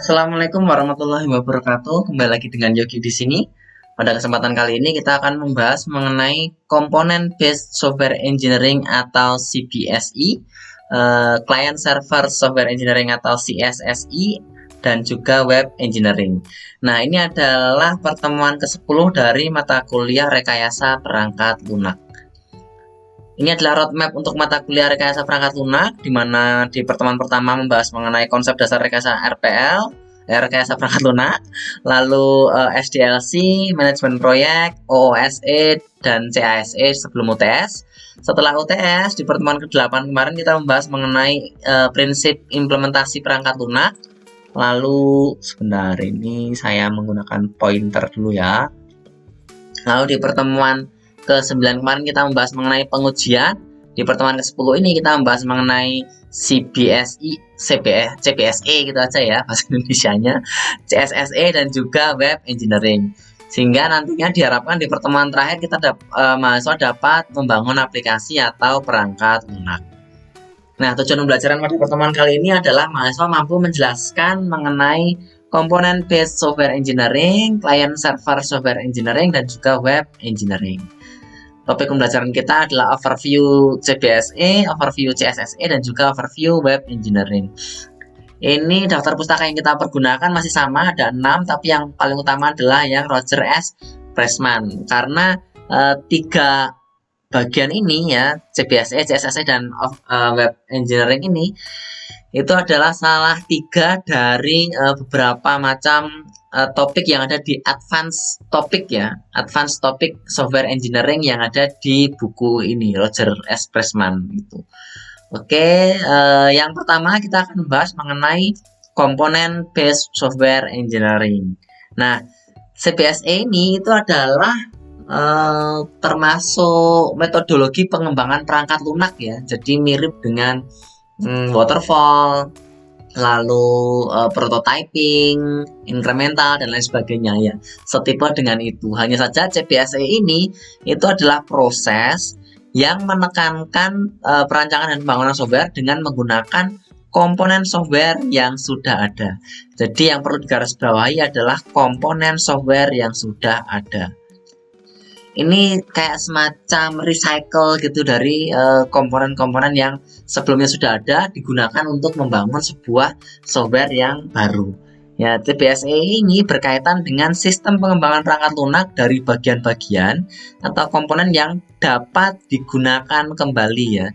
Assalamualaikum warahmatullahi wabarakatuh. Kembali lagi dengan Yogi di sini. Pada kesempatan kali ini kita akan membahas mengenai Component Based Software Engineering atau CBSE, Client Server Software Engineering atau CSSE, dan juga Web Engineering. Nah, ini adalah pertemuan ke-10 dari mata kuliah Rekayasa Perangkat Lunak. Ini adalah roadmap untuk mata kuliah Rekayasa Perangkat Lunak, di mana di pertemuan pertama membahas mengenai konsep dasar rekayasa RPL, Rekayasa Perangkat Lunak, lalu SDLC, Manajemen Proyek, OOSE, dan CASE sebelum UTS. Setelah UTS, di pertemuan ke-8 kemarin kita membahas mengenai prinsip implementasi perangkat lunak. Lalu, sebentar, ini saya menggunakan pointer dulu ya. Lalu di pertemuan ke-9 kemarin kita membahas mengenai pengujian. Di pertemuan ke-10 ini kita membahas mengenai CBSE gitu aja ya bahasa Indonesianya, CSSE dan juga Web Engineering. Sehingga nantinya diharapkan di pertemuan terakhir kita mahasiswa dapat membangun aplikasi atau perangkat lunak. Nah, tujuan pembelajaran pada pertemuan kali ini adalah mahasiswa mampu menjelaskan mengenai Component Based Software Engineering, Client Server Software Engineering, dan juga Web Engineering. Topik pembelajaran kita adalah overview CBSE, overview CSSE, dan juga overview Web Engineering. Ini daftar pustaka yang kita pergunakan masih sama, ada 6, tapi yang paling utama adalah yang Roger S. Pressman. Karena 3 bagian ini ya, CBSE, CSSE, dan Web Engineering ini, itu adalah salah 3 dari beberapa macam topik yang ada di advance topic ya, advance topic software engineering yang ada di buku ini Roger S. Pressman gitu. Oke, yang pertama kita akan membahas mengenai Component Based Software Engineering. Nah, CBSE ini itu adalah termasuk metodologi pengembangan perangkat lunak ya, jadi mirip dengan waterfall, lalu prototyping, incremental, dan lain sebagainya ya, setipe dengan itu. Hanya saja CBSE ini itu adalah proses yang menekankan perancangan dan pembangunan software dengan menggunakan komponen software yang sudah ada. Jadi yang perlu digarisbawahi adalah komponen software yang sudah ada. Ini kayak semacam recycle gitu dari komponen-komponen yang sebelumnya sudah ada digunakan untuk membangun sebuah software yang baru. Ya, CBSE ini berkaitan dengan sistem pengembangan perangkat lunak dari bagian-bagian atau komponen yang dapat digunakan kembali ya.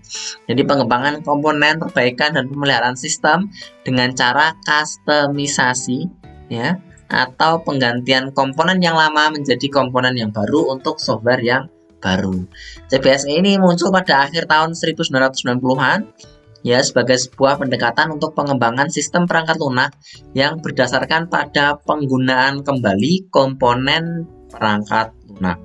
Jadi pengembangan komponen, perbaikan, dan pemeliharaan sistem dengan cara customisasi ya, atau penggantian komponen yang lama menjadi komponen yang baru untuk software yang baru. CBSE ini muncul pada akhir tahun 1990-an ya, sebagai sebuah pendekatan untuk pengembangan sistem perangkat lunak yang berdasarkan pada penggunaan kembali komponen perangkat lunak.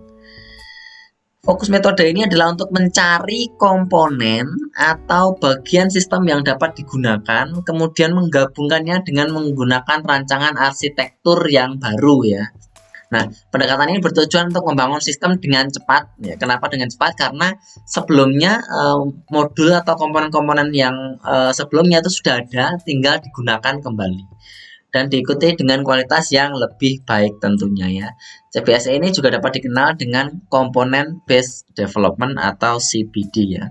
Fokus metode ini adalah untuk mencari komponen atau bagian sistem yang dapat digunakan, kemudian menggabungkannya dengan menggunakan rancangan arsitektur yang baru ya. Nah, pendekatan ini bertujuan untuk membangun sistem dengan cepat. Ya, kenapa dengan cepat? Karena sebelumnya modul atau komponen-komponen yang sebelumnya itu sudah ada, tinggal digunakan kembali dan diikuti dengan kualitas yang lebih baik tentunya ya. CBSE ini juga dapat dikenal dengan Component Based Development atau CBD ya.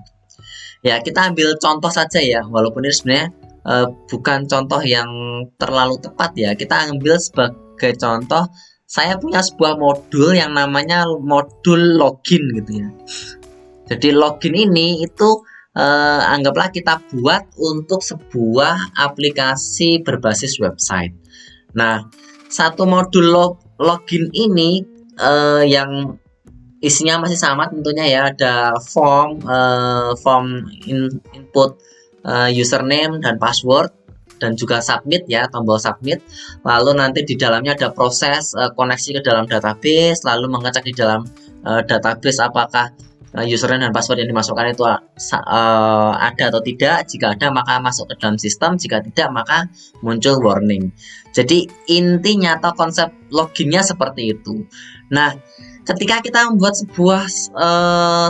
Ya, kita ambil contoh saja ya, walaupun ini sebenarnya bukan contoh yang terlalu tepat ya. Kita ambil sebagai contoh, saya punya sebuah modul yang namanya modul login gitu ya. Jadi login ini itu anggaplah kita buat untuk sebuah aplikasi berbasis website. Nah, satu modul login ini yang isinya masih sama tentunya ya, ada form input username dan password, dan juga submit ya, tombol submit. Lalu nanti di dalamnya ada proses koneksi ke dalam database, lalu mengecek di dalam database apakah username dan password yang dimasukkan itu ada atau tidak. Jika ada maka masuk ke dalam sistem, jika tidak maka muncul warning. Jadi intinya atau konsep loginnya seperti itu. Nah, ketika kita membuat sebuah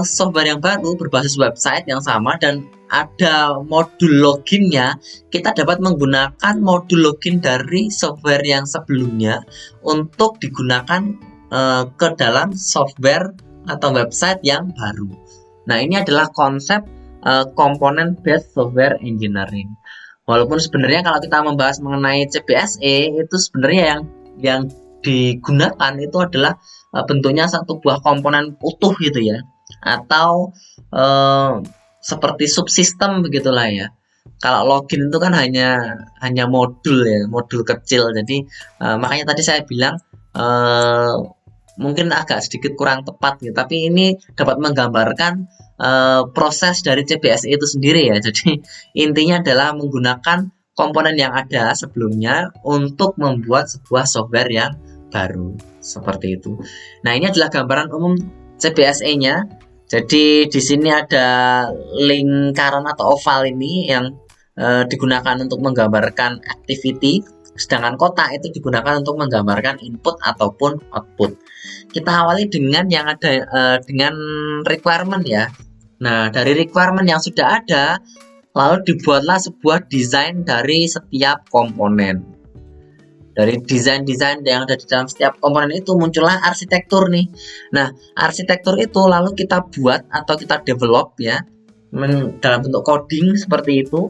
software yang baru berbasis website yang sama dan ada modul loginnya, kita dapat menggunakan modul login dari software yang sebelumnya untuk digunakan ke dalam software atau website yang baru. Nah, ini adalah konsep component based software engineering. Walaupun sebenarnya kalau kita membahas mengenai CBSE itu sebenarnya yang digunakan itu adalah bentuknya satu buah komponen utuh gitu ya, atau seperti subsistem begitulah ya. Kalau login itu kan hanya modul ya, modul kecil. Jadi makanya tadi saya bilang mungkin agak sedikit kurang tepat gitu, tapi ini dapat menggambarkan proses dari CBSE itu sendiri ya. Jadi intinya adalah menggunakan komponen yang ada sebelumnya untuk membuat sebuah software yang baru seperti itu. Nah, ini adalah gambaran umum CBSE-nya. Jadi di sini ada lingkaran atau oval ini yang digunakan untuk menggambarkan activity, sedangkan kotak itu digunakan untuk menggambarkan input ataupun output. Kita awali dengan yang ada dengan requirement ya. Nah, dari requirement yang sudah ada, lalu dibuatlah sebuah desain dari setiap komponen. Dari desain-desain yang ada di dalam setiap komponen itu muncullah arsitektur nih. Nah, arsitektur itu lalu kita buat atau kita develop ya dalam bentuk coding seperti itu,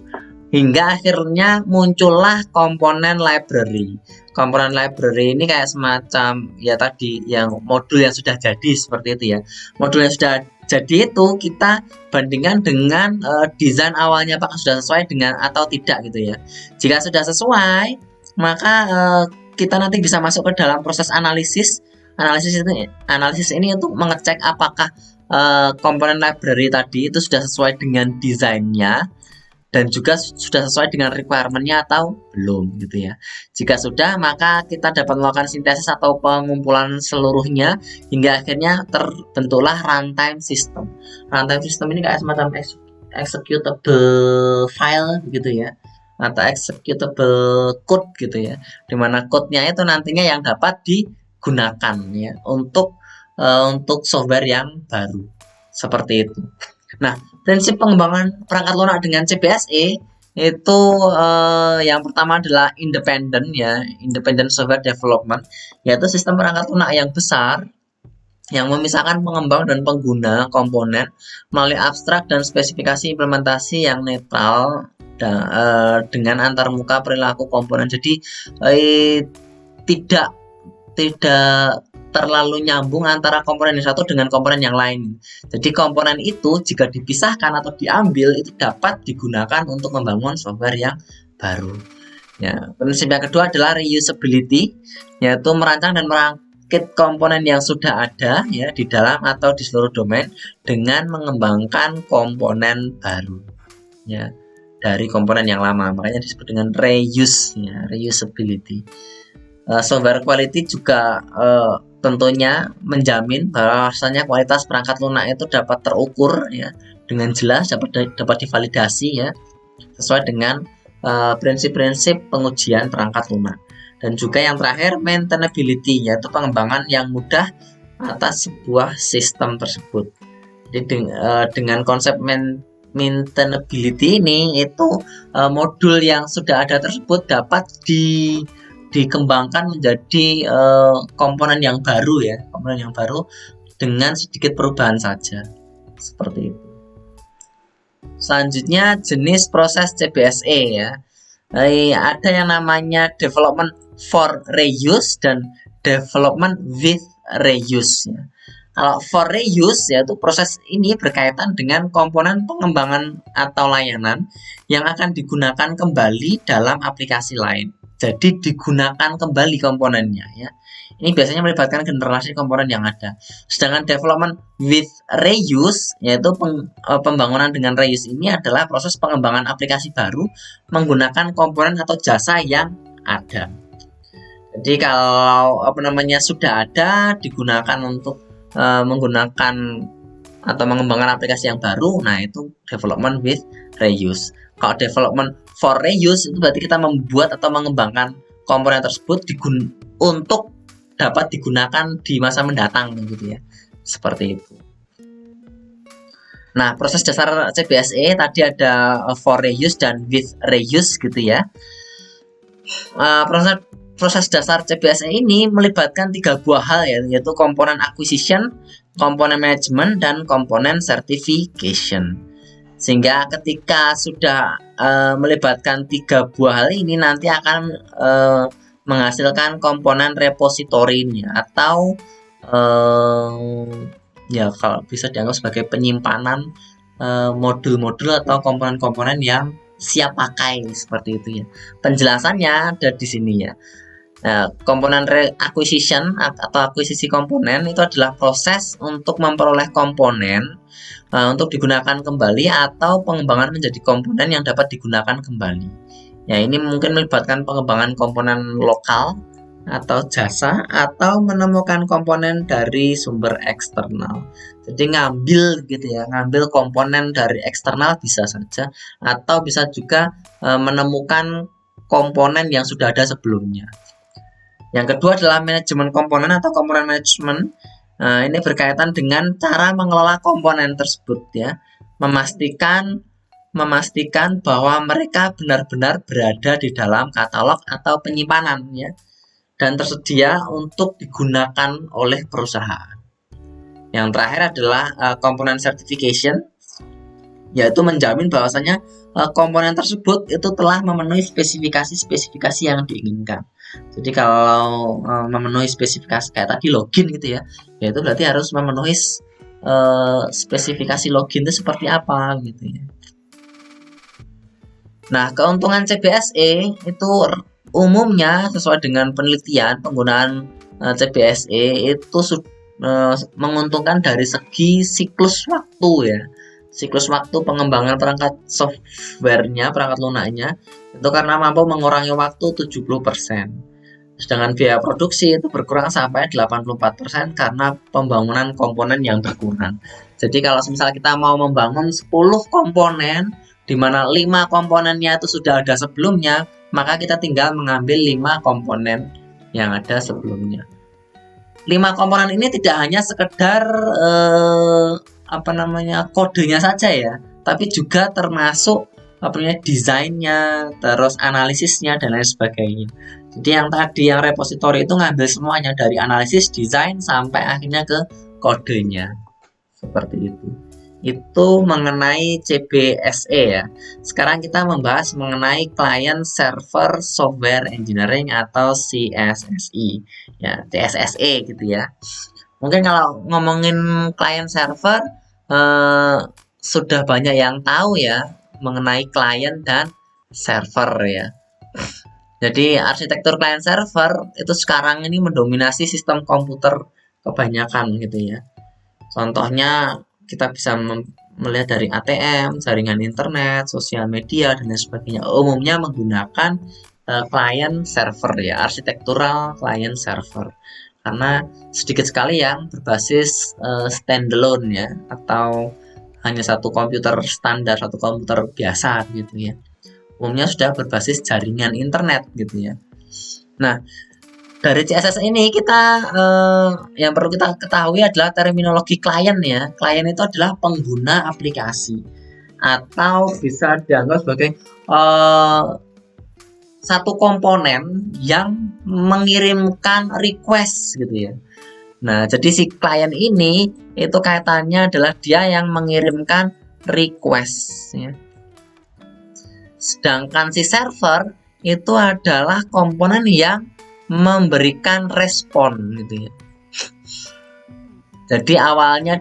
hingga akhirnya muncullah komponen library. Komponen library ini kayak semacam ya tadi yang modul yang sudah jadi seperti itu ya. Modul yang sudah jadi itu kita bandingkan dengan desain awalnya apakah sudah sesuai dengan atau tidak gitu ya. Jika sudah sesuai, maka kita nanti bisa masuk ke dalam proses analisis. Analisis ini untuk mengecek apakah komponen library tadi itu sudah sesuai dengan desainnya dan juga sudah sesuai dengan requirement-nya atau belum gitu ya. Jika sudah, maka kita dapat melakukan sintesis atau pengumpulan seluruhnya hingga akhirnya terbentuklah runtime system. Runtime system ini kayak semacam executable file gitu ya, atau executable code gitu ya, dimana code-nya itu nantinya yang dapat digunakan ya untuk software yang baru seperti itu. Nah, prinsip pengembangan perangkat lunak dengan CBSE itu yang pertama adalah independent ya, independent software development, yaitu sistem perangkat lunak yang besar yang memisahkan pengembang dan pengguna komponen melalui abstrak dan spesifikasi implementasi yang netral dengan antarmuka perilaku komponen. Jadi tidak terlalu nyambung antara komponen yang satu dengan komponen yang lain. Jadi komponen itu jika dipisahkan atau diambil itu dapat digunakan untuk membangun software yang baru. Ya, prinsip yang kedua adalah reusability, yaitu merancang dan merangkit komponen yang sudah ada ya di dalam atau di seluruh domain dengan mengembangkan komponen baru. Ya, dari komponen yang lama, makanya disebut dengan reuse ya, reusability. Software quality juga tentunya menjamin bahwasanya kualitas perangkat lunak itu dapat terukur ya dengan jelas, dapat divalidasi ya sesuai dengan prinsip-prinsip pengujian perangkat lunak. Dan juga yang terakhir maintainability, yaitu pengembangan yang mudah atas sebuah sistem tersebut. Jadi dengan konsep maintainability ini itu modul yang sudah ada tersebut dapat dikembangkan menjadi komponen yang baru ya, komponen yang baru dengan sedikit perubahan saja seperti itu. Selanjutnya jenis proses CBSE ya, ada yang namanya development for reuse dan development with reuse ya. Kalau for reuse yaitu proses ini berkaitan dengan komponen pengembangan atau layanan yang akan digunakan kembali dalam aplikasi lain. Jadi digunakan kembali komponennya ya. Ini biasanya melibatkan generasi komponen yang ada. Sedangkan development with reuse yaitu pembangunan dengan reuse ini adalah proses pengembangan aplikasi baru menggunakan komponen atau jasa yang ada. Jadi kalau sudah ada digunakan untuk menggunakan atau mengembangkan aplikasi yang baru, nah itu development with reuse. Kalau development for reuse itu berarti kita membuat atau mengembangkan komponen tersebut untuk dapat digunakan di masa mendatang gitu ya. Seperti itu. Nah, proses dasar CBSE tadi ada for reuse dan with reuse gitu ya. Proses dasar CBSE ini melibatkan 3 buah hal ya, yaitu komponen acquisition, komponen management, dan komponen certification. Sehingga ketika sudah melibatkan 3 buah hal ini nanti akan menghasilkan komponen repositorinya atau ya kalau bisa dianggap sebagai penyimpanan modul-modul atau komponen-komponen yang siap pakai seperti itu ya. Penjelasannya ada di sini ya. Nah, komponen acquisition atau akuisisi komponen itu adalah proses untuk memperoleh komponen untuk digunakan kembali atau pengembangan menjadi komponen yang dapat digunakan kembali. Ya, ini mungkin melibatkan pengembangan komponen lokal atau jasa atau menemukan komponen dari sumber eksternal. Jadi ngambil gitu ya, ngambil komponen dari eksternal bisa saja atau bisa juga menemukan komponen yang sudah ada sebelumnya. Yang kedua adalah manajemen komponen atau komponen manajemen. Ini berkaitan dengan cara mengelola komponen tersebut ya, memastikan bahwa mereka benar-benar berada di dalam katalog atau penyimpanan ya, dan tersedia untuk digunakan oleh perusahaan. Yang terakhir adalah komponen certification, yaitu menjamin bahwasanya komponen tersebut itu telah memenuhi spesifikasi yang diinginkan. Jadi kalau memenuhi spesifikasi kayak tadi login gitu ya, yaitu berarti harus memenuhi spesifikasi login itu seperti apa gitu ya. Nah, keuntungan CBSE itu umumnya sesuai dengan penelitian penggunaan CBSE itu menguntungkan dari segi siklus waktu ya. Siklus waktu pengembangan perangkat softwarenya, perangkat lunaknya itu karena mampu mengurangi waktu 70%. Sedangkan biaya produksi itu berkurang sampai 84% karena pembangunan komponen yang berkurang. Jadi kalau misalnya kita mau membangun 10 komponen di mana 5 komponennya itu sudah ada sebelumnya, maka kita tinggal mengambil 5 komponen yang ada sebelumnya. 5 komponen ini tidak hanya sekedar kodenya saja ya, tapi juga termasuk desainnya, terus analisisnya dan lain sebagainya. Jadi yang tadi yang repository itu ngambil semuanya dari analisis, desain sampai akhirnya ke kodenya. Seperti itu. Itu mengenai CBSE ya. Sekarang kita membahas mengenai Client Server Software Engineering atau CSSE. Ya, CSSE gitu ya. Mungkin kalau ngomongin client server sudah banyak yang tahu ya mengenai client dan server ya. Jadi arsitektur client server itu sekarang ini mendominasi sistem komputer kebanyakan gitu ya. Contohnya kita bisa melihat dari ATM, jaringan internet, sosial media dan lain sebagainya. Umumnya menggunakan client server ya, arsitektural client server. Karena sedikit sekali yang berbasis standalone ya, atau hanya satu komputer standar, satu komputer biasa gitu ya. Umumnya sudah berbasis jaringan internet gitu ya. Nah, dari CSS ini kita yang perlu kita ketahui adalah terminologi klien ya. Klien itu adalah pengguna aplikasi atau bisa dianggap sebagai satu komponen yang mengirimkan request gitu ya. Nah, jadi si klien ini itu kaitannya adalah dia yang mengirimkan request ya. Sedangkan si server itu adalah komponen yang memberikan respon gitu ya. Jadi awalnya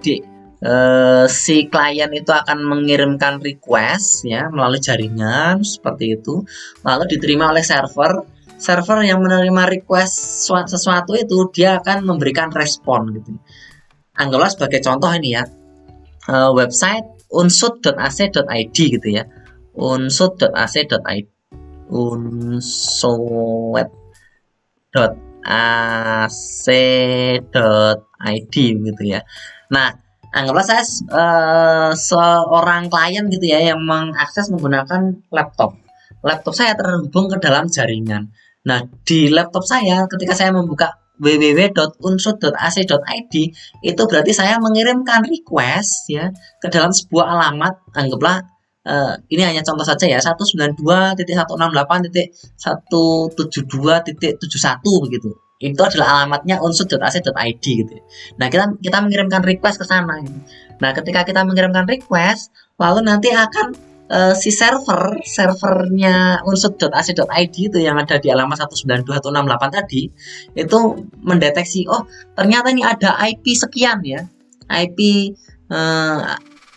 si klien itu akan mengirimkan request ya melalui jaringan seperti itu, lalu diterima oleh server. Server yang menerima request sesuatu itu dia akan memberikan respon gitu. Anggaplah sebagai contoh ini ya, website unsud.ac.id gitu ya, unsud.ac.id, unsud.ac.id gitu ya. Nah, anggaplah saya seorang klien gitu ya yang mengakses menggunakan laptop. Laptop saya terhubung ke dalam jaringan. Nah, di laptop saya ketika saya membuka www.unsud.ac.id itu berarti saya mengirimkan request ya ke dalam sebuah alamat, anggaplah ini hanya contoh saja ya, 192.168.172.71 begitu. Itu adalah alamatnya unsud.ac.id gitu. Nah, kita mengirimkan request ke sana gitu. Nah, ketika kita mengirimkan request, lalu nanti akan si servernya unsud.ac.id itu yang ada di alamat 192.168 tadi itu mendeteksi, oh ternyata ini ada IP sekian ya, IP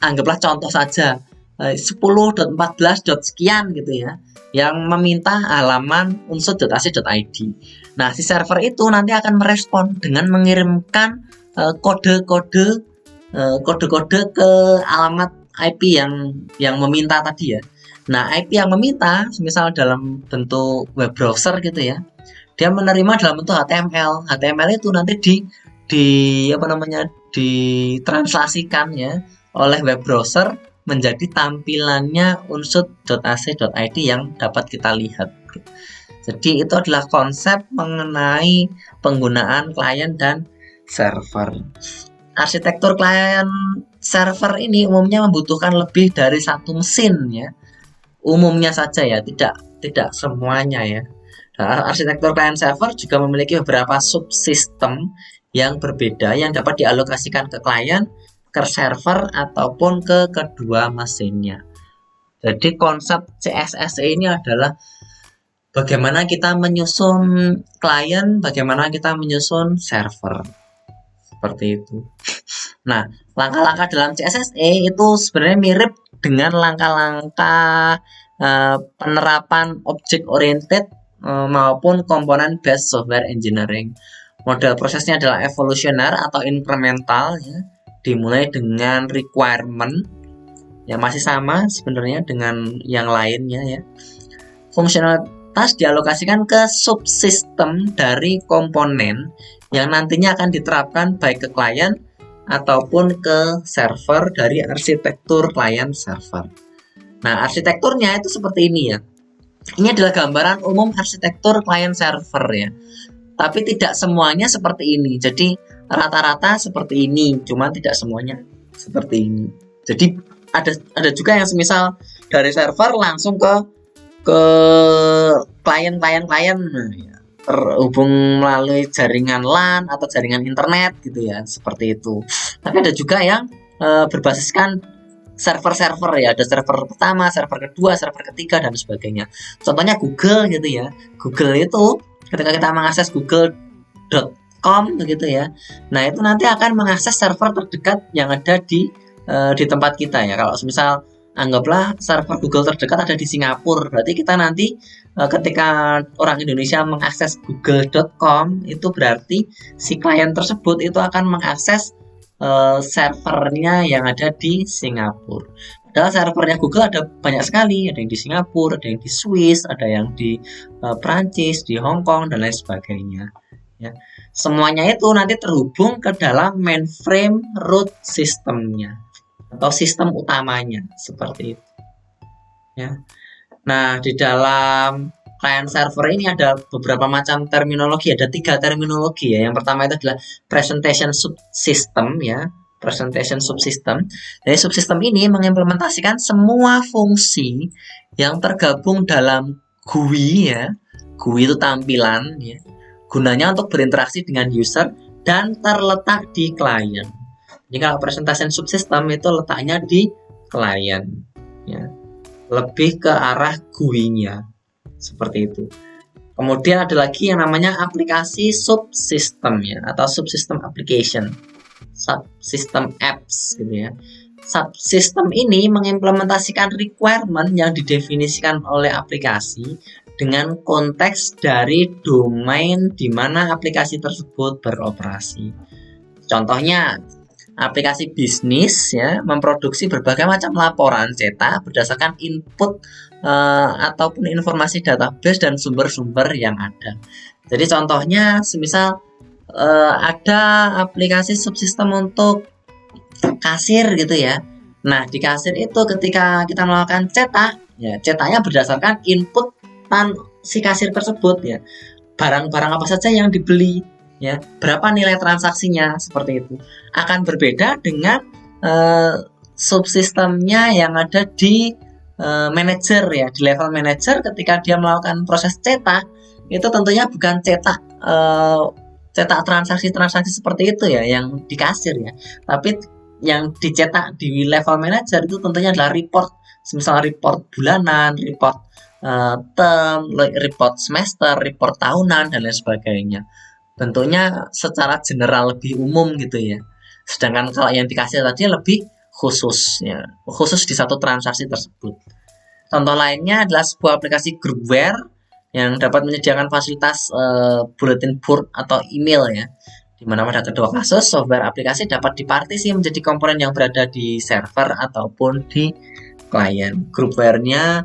anggaplah contoh saja 10.14. sekian gitu ya, yang meminta halaman unsud.ac.id. Nah, si server itu nanti akan merespon dengan mengirimkan kode-kode ke alamat IP yang meminta tadi ya. Nah, IP yang meminta, misal dalam bentuk web browser gitu ya, dia menerima dalam bentuk HTML. HTML itu nanti ditranslasikan ya oleh web browser menjadi tampilannya unsud.ac.id yang dapat kita lihat. Jadi itu adalah konsep mengenai penggunaan klien dan server. Arsitektur klien server ini umumnya membutuhkan lebih dari satu mesin ya. Umumnya saja ya, tidak semuanya ya. Nah, arsitektur klien server juga memiliki beberapa subsistem yang berbeda yang dapat dialokasikan ke klien, ke server ataupun ke kedua mesinnya. Jadi konsep CSS ini adalah bagaimana kita menyusun klien, bagaimana kita menyusun server. Seperti itu. Nah, langkah-langkah dalam CSSE itu sebenarnya mirip dengan langkah-langkah penerapan object oriented maupun component based software engineering. Model prosesnya adalah evolusioner atau incremental ya. Dimulai dengan requirement yang masih sama sebenarnya dengan yang lainnya ya. Fungsionalitas dialokasikan ke subsistem dari komponen yang nantinya akan diterapkan baik ke klien ataupun ke server dari arsitektur klien server. Nah, arsitekturnya itu seperti ini ya. Ini adalah gambaran umum arsitektur klien server ya. Tapi tidak semuanya seperti ini. Jadi rata-rata seperti ini, cuma tidak semuanya seperti ini. Jadi ada juga yang semisal dari server langsung ke klien nah, ya. Terhubung melalui jaringan LAN atau jaringan internet gitu ya, seperti itu. Tapi ada juga yang berbasiskan server-server ya, ada server pertama, server kedua, server ketiga dan sebagainya. Contohnya Google gitu ya. Google itu ketika kita mengakses google.com begitu ya. Nah, itu nanti akan mengakses server terdekat yang ada di tempat kita ya. Kalau misal anggaplah server Google terdekat ada di Singapura, berarti kita nanti ketika orang Indonesia mengakses google.com itu berarti si klien tersebut itu akan mengakses servernya yang ada di Singapura. Padahal servernya Google ada banyak sekali, ada yang di Singapura, ada yang di Swiss, ada yang di Prancis, di Hong Kong dan lain sebagainya. Ya, semuanya itu nanti terhubung ke dalam mainframe root systemnya atau sistem utamanya seperti itu. Ya. Nah, di dalam client server ini ada beberapa macam terminologi, ada 3 terminologi ya. Yang pertama itu adalah presentation subsystem ya, presentation subsystem. Jadi subsystem ini mengimplementasikan semua fungsi yang tergabung dalam GUI ya. GUI itu tampilan ya. Gunanya untuk berinteraksi dengan user dan terletak di klien. Jadi kalau presentation subsystem itu letaknya di klien ya. Lebih ke arah GUI-nya seperti itu. Kemudian ada lagi yang namanya aplikasi subsystem ya, atau subsystem application, subsystem apps gitu ya. Subsystem ini mengimplementasikan requirement yang didefinisikan oleh aplikasi dengan konteks dari domain di mana aplikasi tersebut beroperasi. Contohnya aplikasi bisnis ya memproduksi berbagai macam laporan cetak berdasarkan input ataupun informasi database dan sumber-sumber yang ada. Jadi contohnya semisal ada aplikasi subsistem untuk kasir gitu ya. Nah, di kasir itu ketika kita melakukan cetak, ya cetaknya berdasarkan input si kasir tersebut ya. Barang-barang apa saja yang dibeli. ya, berapa nilai transaksinya, seperti itu. Akan berbeda dengan subsistemnya yang ada di manajer ya, di level manajer ketika dia melakukan proses cetak, itu tentunya bukan cetak transaksi-transaksi seperti itu ya yang di kasir ya, tapi yang dicetak di level manajer itu tentunya adalah report, misal report bulanan, report term, report semester, report tahunan, dan lain sebagainya. Bentuknya secara general lebih umum gitu ya. Sedangkan kalau yang dikasih tadi lebih khusus ya, khusus di satu transaksi tersebut. Contoh lainnya adalah sebuah aplikasi groupware yang dapat menyediakan fasilitas bulletin board atau email ya. Di mana pada kedua kasus software aplikasi dapat dipartisi menjadi komponen yang berada di server ataupun di klien. Groupware-nya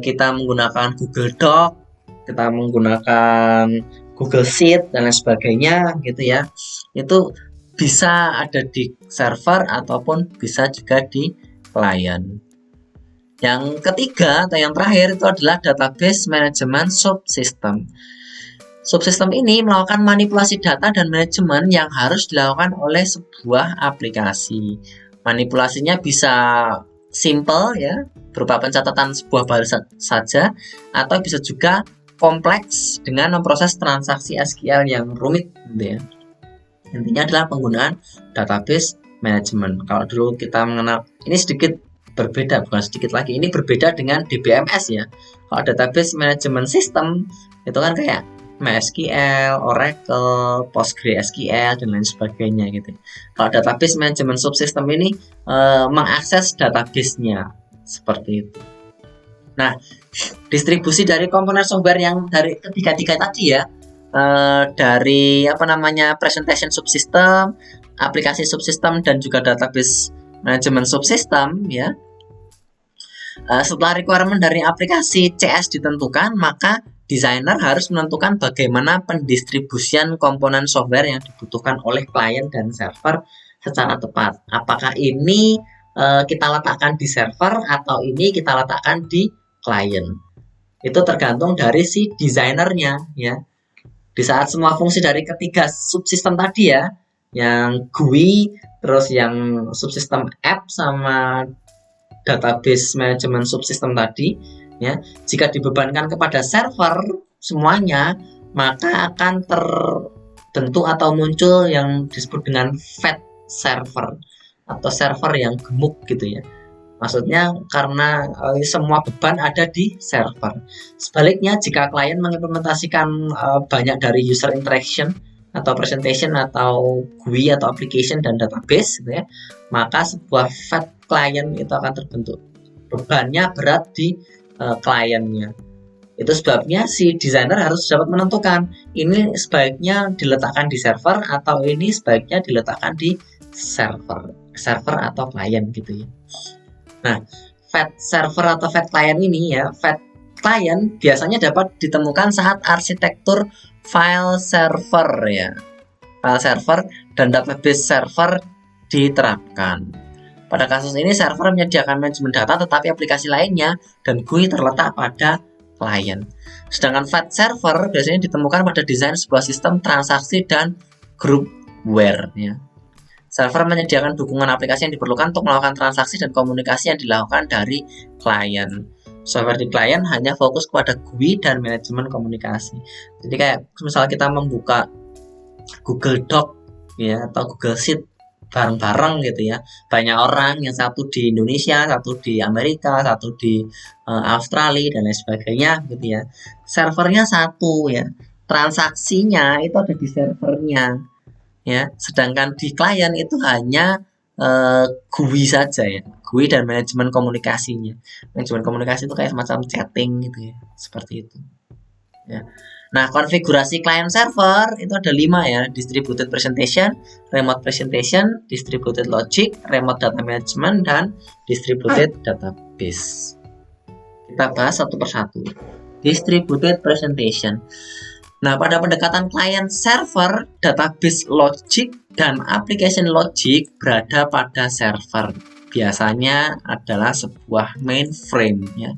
kita menggunakan Google Doc, kita menggunakan Google Sheet dan lain sebagainya gitu ya. Itu bisa ada di server ataupun bisa juga di klien. Yang ketiga atau yang terakhir itu adalah database management subsystem. Subsistem ini melakukan manipulasi data dan manajemen yang harus dilakukan oleh sebuah aplikasi. Manipulasinya bisa simple ya, berupa pencatatan sebuah baris saja, atau bisa juga kompleks dengan memproses transaksi SQL yang rumit gitu ya. Intinya adalah penggunaan database management. Kalau dulu kita mengenal, ini sedikit berbeda, bukan sedikit lagi, ini berbeda dengan DBMS ya. Kalau database management system itu kan kayak MySQL, Oracle, PostgreSQL, dan lain sebagainya gitu. Kalau database management subsystem ini mengakses database-nya seperti itu. Nah, distribusi dari komponen software yang dari ketiga-tiga tadi ya, dari presentation subsystem, aplikasi subsystem, dan juga database management subsystem ya. Setelah requirement dari aplikasi CS ditentukan, maka desainer harus menentukan bagaimana pendistribusian komponen software yang dibutuhkan oleh klien dan server secara tepat. Apakah ini kita letakkan di server atau ini kita letakkan di klien. Itu tergantung dari si desainernya ya. Di saat semua fungsi dari ketiga subsistem tadi ya, yang GUI, terus yang subsistem app sama database management subsystem tadi ya, jika dibebankan kepada server semuanya, maka akan terbentuk atau muncul yang disebut dengan fat server atau server yang gemuk gitu ya. Maksudnya karena semua beban ada di server. Sebaliknya jika klien mengimplementasikan banyak dari user interaction atau presentation atau GUI atau application dan database gitu ya, maka sebuah fat klien itu akan terbentuk. Bebannya berat di kliennya. Itu sebabnya si desainer harus dapat menentukan ini sebaiknya diletakkan di server atau ini sebaiknya diletakkan di server atau klien gitu ya. Nah, fat server atau fat client ini ya, fat client biasanya dapat ditemukan saat arsitektur file server ya. File server dan database server diterapkan. Pada kasus ini server menyediakan manajemen data tetapi aplikasi lainnya dan GUI terletak pada klien. Sedangkan fat server biasanya ditemukan pada desain sebuah sistem transaksi dan groupware ya. Server menyediakan dukungan aplikasi yang diperlukan untuk melakukan transaksi dan komunikasi yang dilakukan dari klien. Software di klien hanya fokus kepada GUI dan manajemen komunikasi. Jadi kayak misalnya kita membuka Google Doc ya atau Google Sheet bareng-bareng gitu ya. Banyak orang, yang satu di Indonesia, satu di Amerika, satu di Australia dan lain sebagainya gitu ya. Servernya satu ya. Transaksinya itu ada di servernya. Ya, sedangkan di klien itu hanya GUI saja ya, GUI dan manajemen komunikasinya. Manajemen komunikasi itu kayak semacam chatting gitu ya, seperti itu. Ya. Nah, konfigurasi client server itu ada 5 ya, distributed presentation, remote presentation, distributed logic, remote data management, dan distributed database. Kita bahas satu persatu. Distributed presentation. Nah, pada pendekatan client server, database logic dan application logic berada pada server. Biasanya adalah sebuah mainframe ya.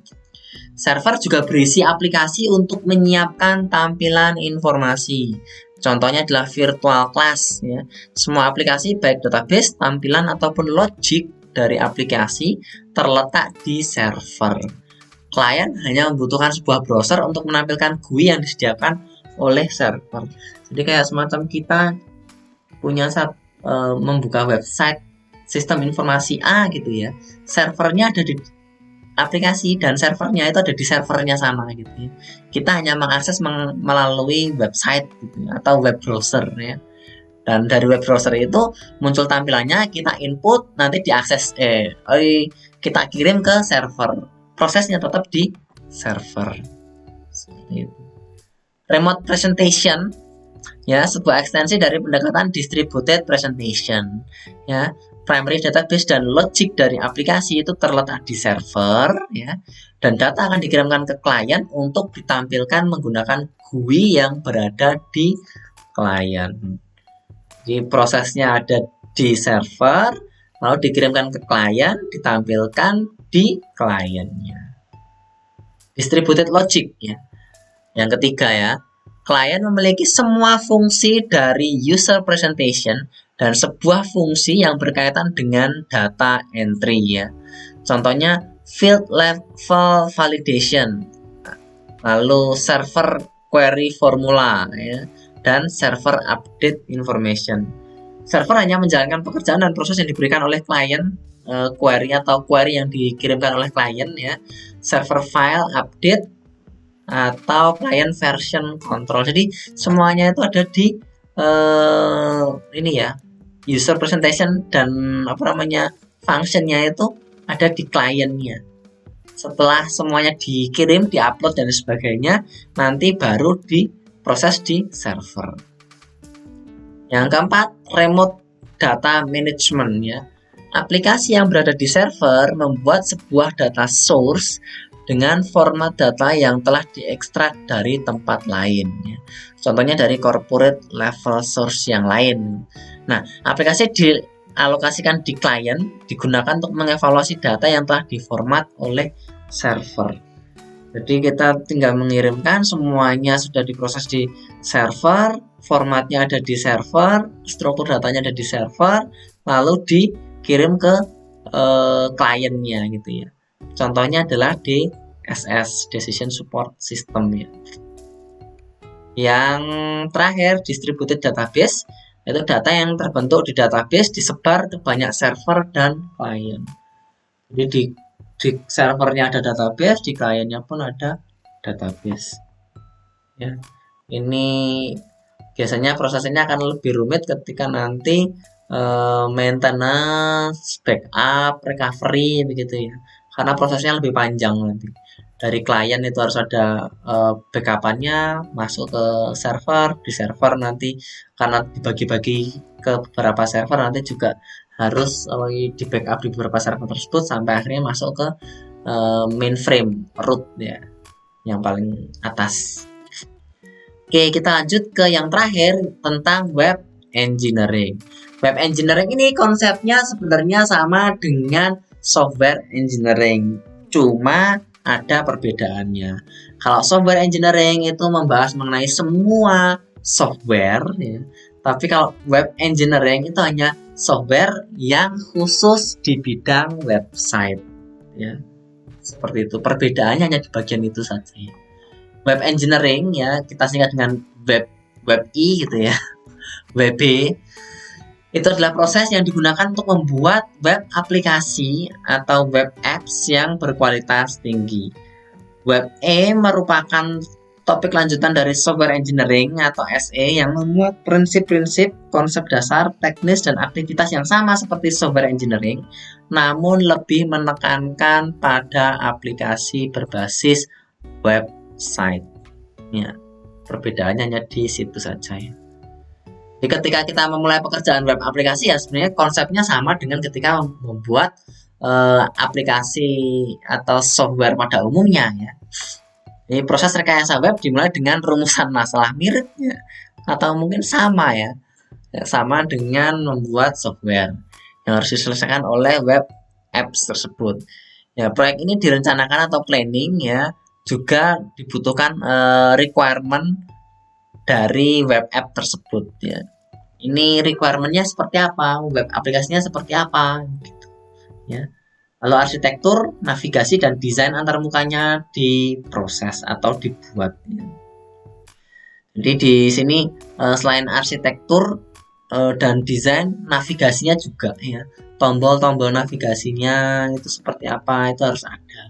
Server juga berisi aplikasi untuk menyiapkan tampilan informasi. Contohnya adalah virtual class ya. Semua aplikasi baik database, tampilan ataupun logic dari aplikasi terletak di server. Klien hanya membutuhkan sebuah browser untuk menampilkan GUI yang disediakan oleh server. Jadi kayak semacam kita punya membuka website sistem informasi A gitu ya. Servernya ada di aplikasi dan servernya itu ada di servernya sama gitu ya. Kita hanya mengakses melalui website gitu ya, atau web browser ya. Dan dari web browser itu muncul tampilannya, kita input, nanti diakses kita kirim ke server. Prosesnya tetap di server. Seperti itu. Remote presentation ya, sebuah ekstensi dari pendekatan distributed presentation ya. Primary database dan logic dari aplikasi itu terletak di server ya, dan data akan dikirimkan ke klien untuk ditampilkan menggunakan GUI yang berada di klien. Jadi prosesnya ada di server, lalu dikirimkan ke klien, ditampilkan di kliennya. Distributed logic ya. Yang ketiga ya, klien memiliki semua fungsi dari user presentation dan sebuah fungsi yang berkaitan dengan data entry ya. Contohnya field level validation, lalu server query formula ya, dan server update information. Server hanya menjalankan pekerjaan dan proses yang diberikan oleh klien, query atau query yang dikirimkan oleh klien ya. Server file update atau client version control. Jadi semuanya itu ada di ini ya, user presentation dan functionnya itu ada di kliennya. Setelah semuanya dikirim, diupload dan sebagainya, nanti baru diproses di server. Yang keempat, remote data management ya. Aplikasi yang berada di server membuat sebuah data source dengan format data yang telah diekstrak dari tempat lain ya. Contohnya dari corporate level source yang lain. Nah, aplikasi dialokasikan di klien digunakan untuk mengevaluasi data yang telah diformat oleh server. Jadi kita tinggal mengirimkan, semuanya sudah diproses di server, formatnya ada di server, struktur datanya ada di server, lalu dikirim ke kliennya gitu ya. Contohnya adalah DSS, Decision Support System ya. Yang terakhir, distributed database, yaitu data yang terbentuk di database disebar ke banyak server dan klien. Jadi di servernya ada database, di kliennya pun ada database. Ya, ini biasanya prosesnya akan lebih rumit ketika nanti maintenance, backup, recovery begitu ya. Karena prosesnya lebih panjang nanti. Dari klien itu harus ada backup-annya masuk ke server, di server nanti karena dibagi-bagi ke beberapa server nanti juga harus di backup di beberapa server tersebut sampai akhirnya masuk ke mainframe root ya, yang paling atas. Oke, kita lanjut ke yang terakhir tentang web engineering. Web engineering ini konsepnya sebenarnya sama dengan software engineering, cuma ada perbedaannya. Kalau software engineering itu membahas mengenai semua software ya. Tapi kalau web engineering itu hanya software yang khusus di bidang website ya. Seperti itu. Perbedaannya hanya di bagian itu saja ya. Web engineering ya, kita singkat dengan web gitu ya. WB itu adalah proses yang digunakan untuk membuat web aplikasi atau web apps yang berkualitas tinggi. Web E merupakan topik lanjutan dari software engineering atau SE yang memuat prinsip-prinsip, konsep dasar, teknis, dan aktivitas yang sama seperti software engineering, namun lebih menekankan pada aplikasi berbasis website. Ya, perbedaannya hanya di situ saja ya. Jadi ketika kita memulai pekerjaan web aplikasi ya sebenarnya konsepnya sama dengan ketika membuat aplikasi atau software pada umumnya ya. Jadi proses rekayasa web dimulai dengan rumusan masalah mirip ya, atau mungkin sama ya, sama dengan membuat software yang harus diselesaikan oleh web apps tersebut. Ya, proyek ini direncanakan atau planning ya juga dibutuhkan requirement dari web app tersebut ya. Ini requirement-nya seperti apa, web aplikasinya seperti apa gitu ya. Lalu arsitektur, navigasi dan desain antarmukanya diproses atau dibuat ya. Jadi di sini selain arsitektur dan desain, navigasinya juga ya. Tombol-tombol navigasinya itu seperti apa, itu harus ada.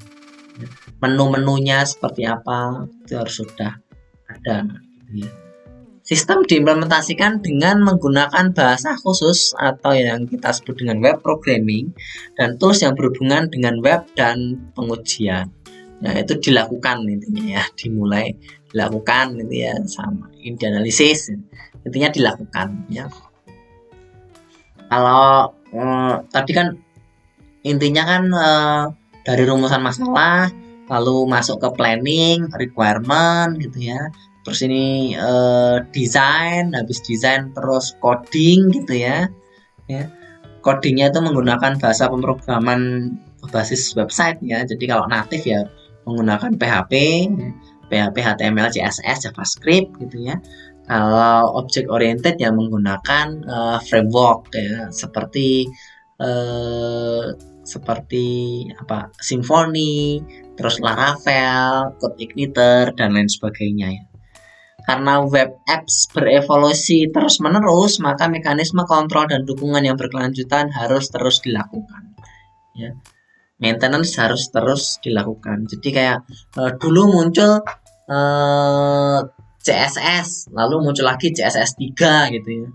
Menu-menunya seperti apa, itu harus sudah ada gitu ya. Sistem diimplementasikan dengan menggunakan bahasa khusus atau yang kita sebut dengan web programming dan tools yang berhubungan dengan web dan pengujian. Nah, itu dilakukan intinya ya, dimulai dilakukan gitu ya, sama ini dianalisis, intinya dilakukan ya. Kalau tadi kan intinya kan dari rumusan masalah lalu masuk ke planning, requirement gitu ya. Terus ini desain, habis desain terus coding gitu ya. Codingnya itu menggunakan bahasa pemrograman berbasis website ya. Jadi kalau natif ya menggunakan PHP, HTML, CSS, JavaScript gitu ya. Kalau object oriented ya menggunakan framework ya, seperti apa Symfony, terus Laravel, CodeIgniter dan lain sebagainya ya. Karena web apps berevolusi terus-menerus, maka mekanisme kontrol dan dukungan yang berkelanjutan harus terus dilakukan. Ya. Maintenance harus terus dilakukan. Jadi kayak dulu muncul CSS, lalu muncul lagi CSS 3 gitu ya.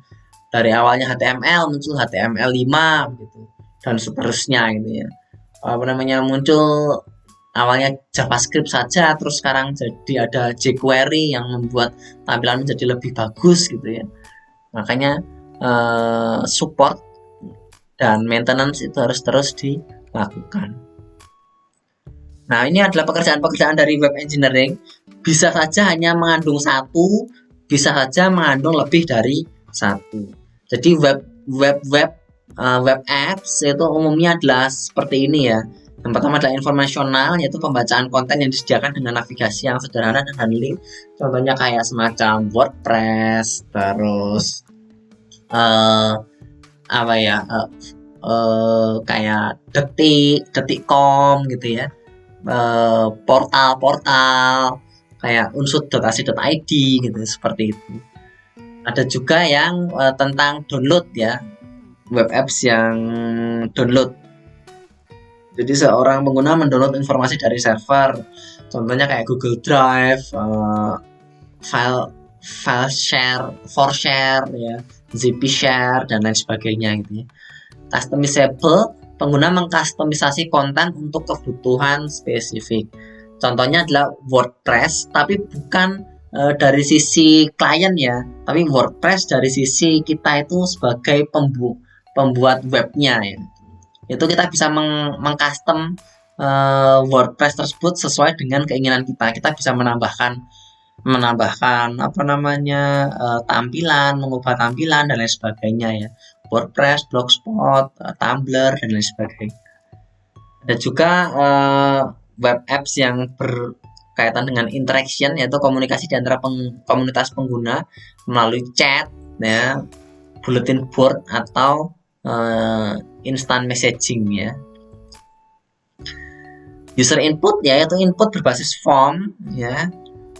Dari awalnya HTML muncul HTML 5 gitu dan seterusnya gitu ya. Muncul awalnya JavaScript saja, terus sekarang jadi ada jQuery yang membuat tampilan menjadi lebih bagus gitu ya. Makanya support dan maintenance itu harus terus dilakukan. Nah, ini adalah pekerjaan-pekerjaan dari web engineering. Bisa saja hanya mengandung satu, bisa saja mengandung lebih dari satu. Jadi web apps itu umumnya adalah seperti ini ya. Yang pertama adalah informasional, yaitu pembacaan konten yang disediakan dengan navigasi yang sederhana dan handling. Contohnya kayak semacam WordPress, terus kayak detik.com gitu ya. Portal-portal kayak unsur.ac.id gitu seperti itu. Ada juga yang tentang download ya, web apps yang download. Jadi seorang pengguna mendownload informasi dari server, contohnya kayak Google Drive, file share, for share ya, Zippy share dan lain sebagainya gitu ya. Customizable, pengguna mengkustomisasi konten untuk kebutuhan spesifik. Contohnya adalah WordPress, tapi bukan dari sisi klien ya, tapi WordPress dari sisi kita itu sebagai pembuat webnya ya. Itu kita bisa mengcustom WordPress tersebut sesuai dengan keinginan kita. Kita bisa menambahkan tampilan, mengubah tampilan dan lain sebagainya ya. WordPress, Blogspot, Tumblr dan lain sebagainya. Ada juga web apps yang berkaitan dengan interaction, yaitu komunikasi di antara komunitas pengguna melalui chat ya, bulletin board atau instant messaging ya. User input yaitu input berbasis form ya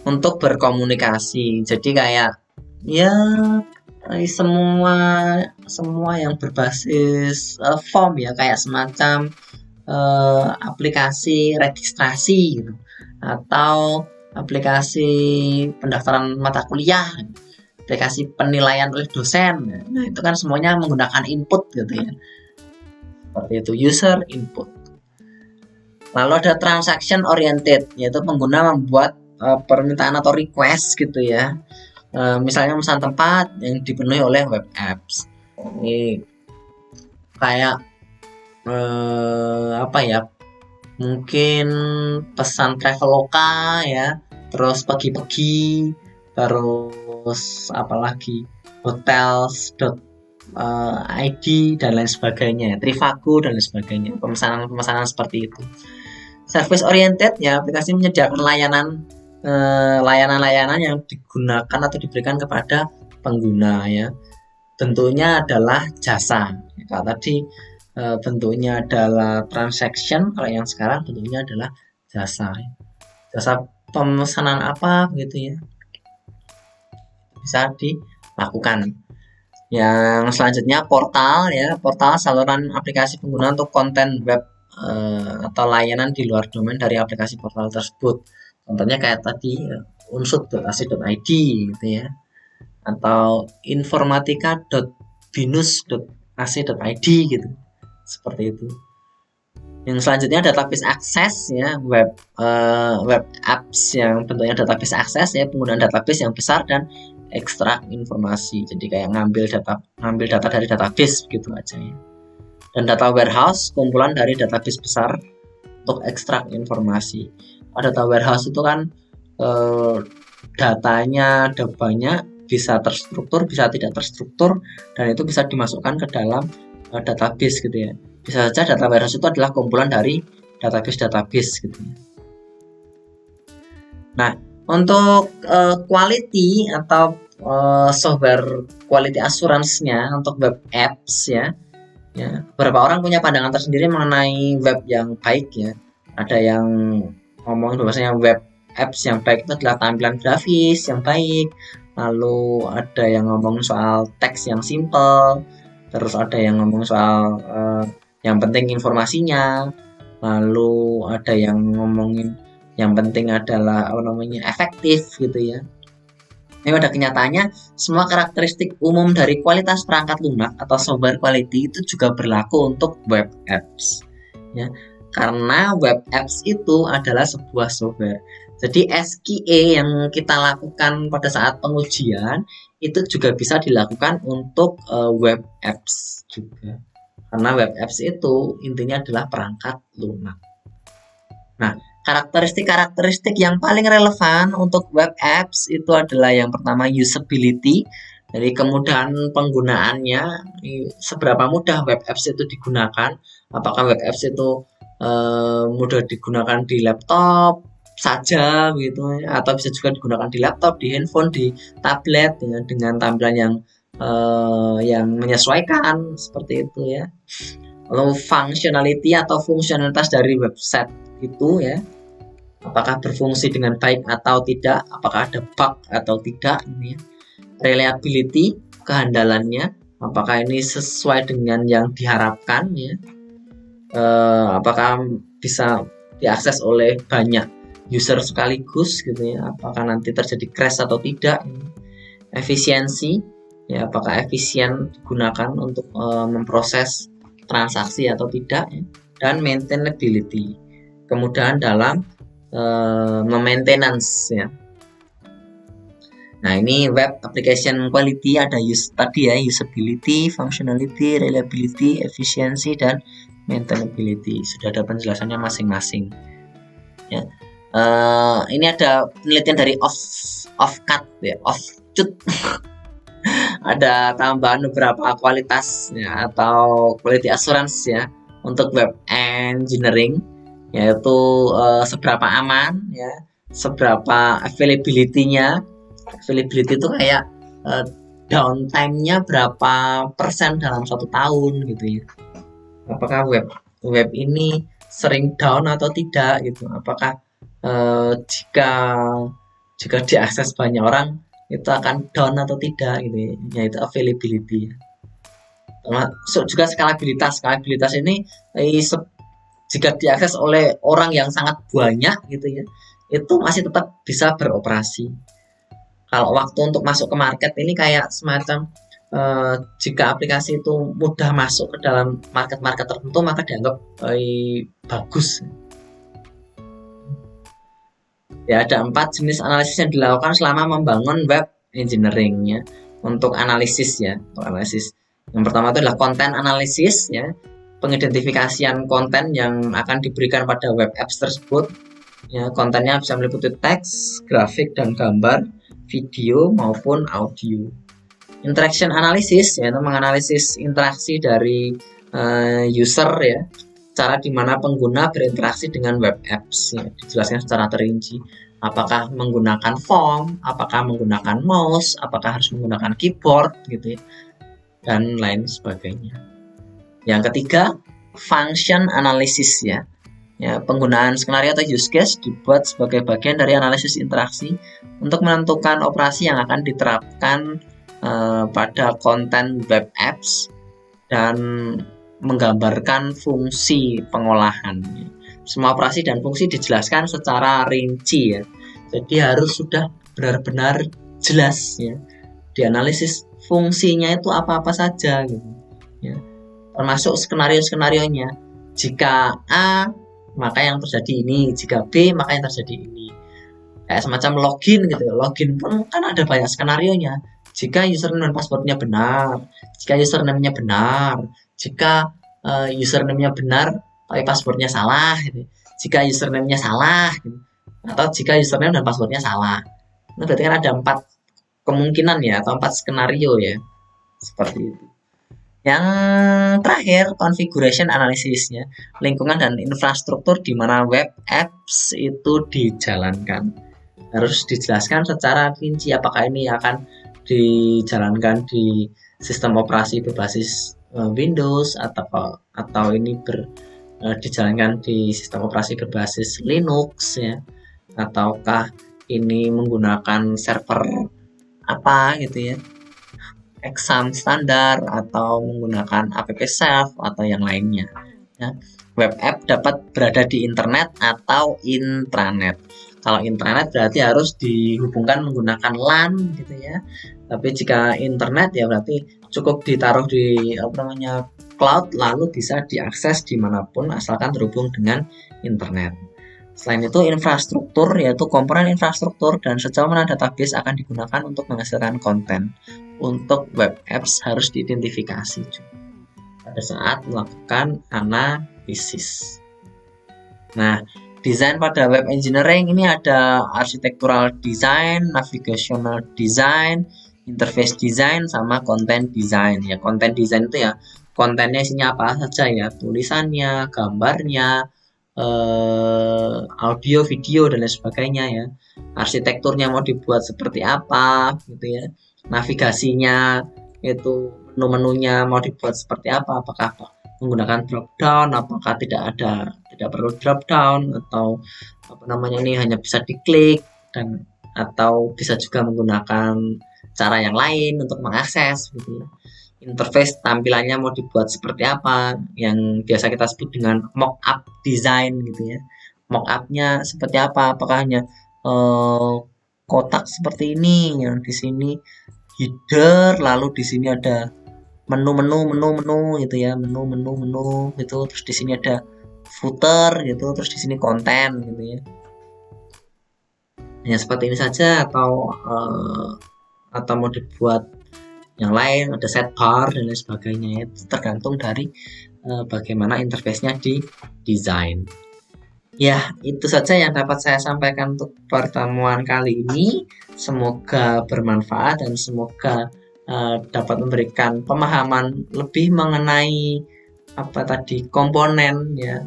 untuk berkomunikasi. Jadi kayak ya semua yang berbasis form ya, kayak semacam aplikasi registrasi gitu, atau aplikasi pendaftaran mata kuliah, aplikasi penilaian oleh dosen. Nah, itu kan semuanya menggunakan input gitu ya. Seperti itu, user input. Lalu ada transaction oriented, yaitu pengguna membuat permintaan atau request gitu ya. Misalnya pemesan tempat yang dipenuhi oleh web apps. Ini kayak mungkin pesan traveloka ya, terus pergi-pergi, terus apalagi hotels.id dan lain sebagainya, Trivago dan lain sebagainya, pemesanan seperti itu. Service oriented ya, aplikasi menyediakan layanan-layanan yang digunakan atau diberikan kepada pengguna ya. Bentuknya adalah jasa. Kalau tadi bentuknya adalah transaction, kalau yang sekarang bentuknya adalah jasa. Jasa pemesanan apa begitu ya, bisa dilakukan. Yang selanjutnya portal ya, portal saluran aplikasi pengguna untuk konten web atau layanan di luar domain dari aplikasi portal tersebut. Contohnya kayak tadi unsur.ac.id gitu ya, atau informatika.binus.ac.id gitu, seperti itu. Yang selanjutnya database akses ya, web apps yang bentuknya database akses ya, penggunaan database yang besar dan ekstrak informasi. Jadi kayak ngambil data dari database gitu aja ya. Dan data warehouse, kumpulan dari database besar untuk ekstrak informasi. Data warehouse itu kan datanya ada banyak, bisa terstruktur, bisa tidak terstruktur, dan itu bisa dimasukkan ke dalam database gitu ya. Bisa saja data warehouse itu adalah kumpulan dari database gitu ya. Nah, untuk quality atau software quality assurance-nya untuk web apps ya, beberapa orang punya pandangan tersendiri mengenai web yang baik ya. Ada yang ngomong bahwasanya web apps yang baik itu adalah tampilan grafis yang baik, lalu ada yang ngomong soal teks yang simple, terus ada yang ngomong soal yang penting informasinya, lalu ada yang ngomongin yang penting adalah efektif gitu ya. Ini pada kenyataannya semua karakteristik umum dari kualitas perangkat lunak atau software quality itu juga berlaku untuk web apps ya, karena web apps itu adalah sebuah software. Jadi SQA yang kita lakukan pada saat pengujian itu juga bisa dilakukan untuk web apps juga, karena web apps itu intinya adalah perangkat lunak. Nah, karakteristik yang paling relevan untuk web apps itu adalah yang pertama usability, dari kemudahan penggunaannya, seberapa mudah web apps itu digunakan, apakah web apps itu mudah digunakan di laptop saja gitu, atau bisa juga digunakan di laptop, di handphone, di tablet dengan tampilan yang menyesuaikan seperti itu ya. Lalu functionality atau fungsionalitas dari website itu ya, apakah berfungsi dengan baik atau tidak, apakah ada bug atau tidak ini ya. Reliability, kehandalannya, apakah ini sesuai dengan yang diharapkan ya, apakah bisa diakses oleh banyak user sekaligus gitu ya, apakah nanti terjadi crash atau tidak. Efisiensi ya, apakah efisien digunakan untuk memproses transaksi atau tidak ya. Dan maintainability, kemudahan dalam maintenance ya. Nah, ini web application quality ada tadi ya, usability, functionality, reliability, efficiency, dan maintainability. Sudah ada penjelasannya masing-masing ya. Ini ada penelitian dari Offcut ya, Offcut. Ada tambahan beberapa kualitas ya, atau quality assurance ya untuk web engineering, yaitu seberapa aman ya, seberapa availability-nya. Availability itu kayak downtime-nya berapa persen dalam 1 tahun gitu ya. Apakah web ini sering down atau tidak gitu. Apakah jika diakses banyak orang itu akan down atau tidak gitu ya, itu availability. Termasuk juga skalabilitas ini jika diakses oleh orang yang sangat banyak gitu ya, itu masih tetap bisa beroperasi. Kalau waktu untuk masuk ke market ini kayak semacam jika aplikasi itu mudah masuk ke dalam market tertentu, maka dianggap bagus. Ya, ada 4 jenis analisis yang dilakukan selama membangun web engineering ya. Untuk analisis ya, yang pertama itu adalah konten analisis ya, pengidentifikasian konten yang akan diberikan pada web apps tersebut ya. Kontennya bisa meliputi teks, grafik dan gambar, video maupun audio. Interaction analysis yaitu menganalisis interaksi dari user ya, cara di mana pengguna berinteraksi dengan web apps ya, dijelaskan secara terinci. Apakah menggunakan form, apakah menggunakan mouse, apakah harus menggunakan keyboard gitu ya, dan lain sebagainya. Yang ketiga, function analysis ya. Ya, penggunaan skenario atau use case dibuat sebagai bagian dari analisis interaksi untuk menentukan operasi yang akan diterapkan pada konten web apps dan menggambarkan fungsi pengolahan. Semua operasi dan fungsi dijelaskan secara rinci ya. Jadi harus sudah benar-benar jelas ya. Dianalisis fungsinya itu apa-apa saja gitu. Ya. Termasuk skenario-skenarionya. Jika A, maka yang terjadi ini. Jika B, maka yang terjadi ini. Kayak semacam login gitu. Login pun kan ada banyak skenarionya. Jika username dan passwordnya benar, jika username-nya benar, jika username-nya benar tapi passwordnya salah gitu. Jika username-nya salah gitu. Atau jika username dan passwordnya salah. Nah, berarti kan ada 4 kemungkinan ya, atau 4 skenario ya. Seperti itu. Yang terakhir, configuration analisisnya, lingkungan dan infrastruktur di mana web apps itu dijalankan. Harus dijelaskan secara rinci apakah ini akan dijalankan di sistem operasi berbasis Windows atau ini dijalankan di sistem operasi berbasis Linux ya, ataukah ini menggunakan server apa gitu ya, exam standar atau menggunakan app self atau yang lainnya ya. Web app dapat berada di internet atau intranet. Kalau intranet berarti harus dihubungkan menggunakan LAN gitu ya. Tapi jika internet ya berarti cukup ditaruh di cloud lalu bisa diakses dimanapun asalkan terhubung dengan internet. Selain itu infrastruktur yaitu komponen infrastruktur dan sejauh mana database akan digunakan untuk menghasilkan konten. Untuk web apps harus diidentifikasi juga pada saat melakukan analisis. Nah, desain pada web engineering ini ada architectural design, navigational design, interface design, sama content design. Ya, content design itu ya kontennya isinya apa saja ya, tulisannya, gambarnya, audio, video dan lain sebagainya ya. Arsitekturnya mau dibuat seperti apa gitu ya. Navigasinya itu menu-menunya mau dibuat seperti apa, apakah menggunakan drop down, apakah tidak perlu drop down atau ini hanya bisa diklik dan atau bisa juga menggunakan cara yang lain untuk mengakses gitu ya. Interface tampilannya mau dibuat seperti apa yang biasa kita sebut dengan mock-up design gitu ya. Mock-up-nya seperti apa, apakah hanya kotak seperti ini yang di sini header, lalu di sini ada menu gitu ya, menu gitu, terus di sini ada footer gitu, terus di sini konten gitu ya. Hanya seperti ini saja atau mau dibuat yang lain, ada set bar dan lain sebagainya. Itu tergantung dari bagaimana interface-nya di desain. Ya, itu saja yang dapat saya sampaikan untuk pertemuan kali ini. Semoga bermanfaat dan semoga dapat memberikan pemahaman lebih mengenai komponen ya,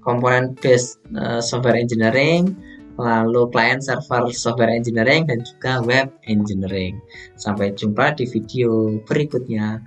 komponen based software engineering, lalu client server software engineering dan juga web engineering. Sampai jumpa di video berikutnya.